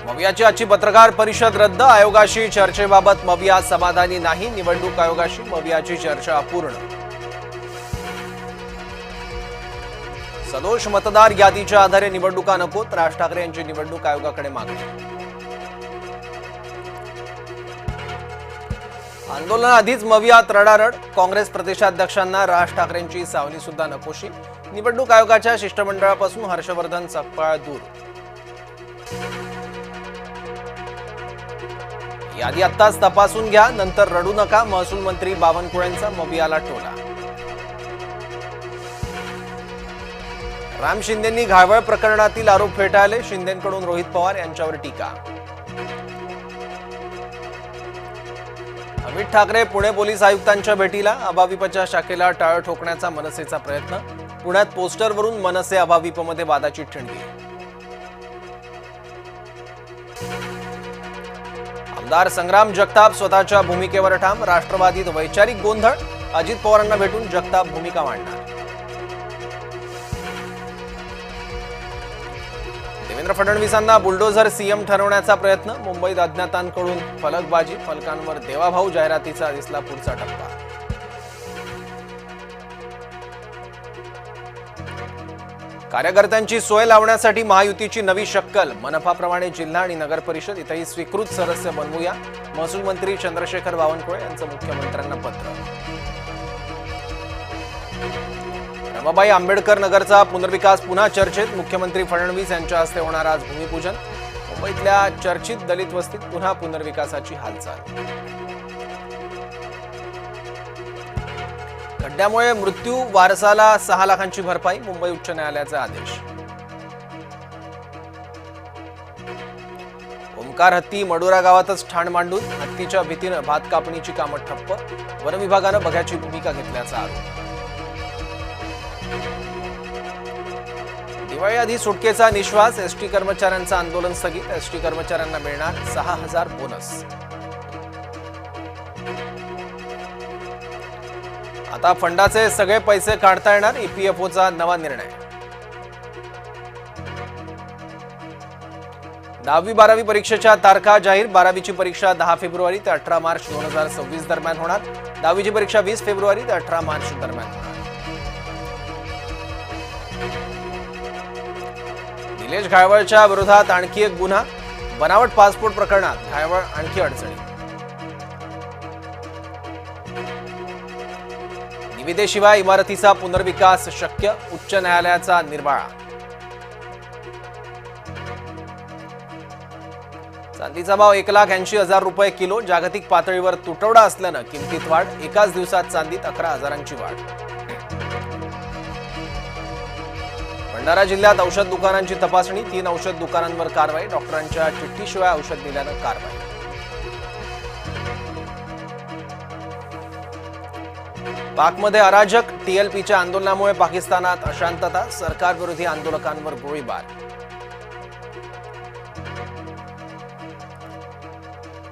मवियाची आजची पत्रकार परिषद रद्द, आयोगाशी चर्चेबाबत मविया समाधानी नाही, निवडणूक आयोगाशी मवियाची चर्चा अपूर्ण. सदोष मतदार यादीच्या आधारे निवडणुका नकोत, राज ठाकरे यांची निवडणूक आयोगाकडे मागणी. आंदोलनाआधीच मवियात रडारड, काँग्रेस प्रदेशाध्यक्षांना राज ठाकरेंची सावली सुद्धा नकोशी, निवडणूक आयोगाच्या शिष्टमंडळापासून हर्षवर्धन सकपाळ दूर. यादी आत्ताच तपासून घ्या, नंतर रडू नका, महसूल मंत्री बावनकुळेंचा मवियाला टोला. राम शिंदेंनी घाळवळ प्रकरणातील आरोप फेटाळले, शिंदेंकडून रोहित पवार यांच्यावर टीका. अमित ठाकरे पुणे पोलीस आयुक्तांच्या भेटीला, अभाविपच्या शाखेला टाळं ठोकण्याचा मनसेचा प्रयत्न, पुण्यात पोस्टरवरून मनसे अभाविपमध्ये वादाची ठिणगी. आमदार संग्राम जगताप स्वतःच्या भूमिकेवर ठाम, राष्ट्रवादीत वैचारिक गोंधळ, अजित पवारांना भेटून जगताप भूमिका मांडणार. देवेंद्र फडणवीसांना बुलडोझर सीएम ठरवण्याचा प्रयत्न, मुंबईत अज्ञातांकडून फलकबाजी, फलकांवर देवाभाऊ जाहिरातीचा दिसला पुढचा टप्पा. कार्यकर्त्यांची सोय लावण्यासाठी महायुतीची नवी शक्कल, मनपाप्रमाणे जिल्हा आणि नगर परिषद इथेही स्वीकृत सदस्य बनवूया, महसूल मंत्री चंद्रशेखर बावनकुळे यांचं मुख्यमंत्र्यांना पत्र. रमाबाई आंबेडकर नगरचा पुनर्विकास पुन्हा चर्चेत, मुख्यमंत्री फडणवीस यांच्या हस्ते होणार आज भूमिपूजन. मुंबईतल्या चर्चित दलित वस्तीत पुन्हा पुनर्विकासाची हालचाल. खड्ड्यामुळे मृत्यू वारसाला 6 लाखांची भरपाई, मुंबई उच्च न्यायालयाचा आदेश. ओमकार हत्ती मडोरा गावातच ठाण मांडून हत्तीच्या भीतीनं भात कापणीची कामं ठप्प, वन विभागानं बघ्याची भूमिका घेतल्याचा आरोप. दिवाळीआधी सुटकेचा निश्वास, एसटी कर्मचाऱ्यांचं आंदोलन स्थगित, एसटी कर्मचाऱ्यांना मिळणार 6,000 बोनस. आता फंडाचे सगळे पैसे काढता येणार, ईपीएफओचा नवा निर्णय. 10वी-12वी परीक्षेच्या तारखा जाहीर, 12वीची परीक्षा 10 फेब्रुवारी ते 18 मार्च 2026 दरम्यान होणार, 10वीची परीक्षा 20 फेब्रुवारी ते 18 मार्च दरम्यान होणार. निलेश घाळवळच्या विरोधात आणखी एक गुन्हा, बनावट पासपोर्ट प्रकरणात घाळवळ आणखी अडचणी. निविदेशिवाय इमारतीचा पुनर्विकास शक्य, उच्च न्यायालयाचा निर्वाळा. चांदीचा भाव 1,80,000 रुपये किलो, जागतिक पातळीवर तुटवडा असल्यानं किमतीत वाढ, एकाच दिवसात चांदीत 11,000ची वाढ. भंडारा जिल्ह्यात औषध दुकानांची तपासणी, 3 औषध दुकानांवर कारवाई, डॉक्टरांच्या चिठ्ठीशिवाय औषध दिल्यानं कारवाई. पाकमध्ये अराजक, टीएलपीच्या आंदोलनामुळे पाकिस्तानात अशांतता, सरकारविरोधी आंदोलकांवर गोळीबार.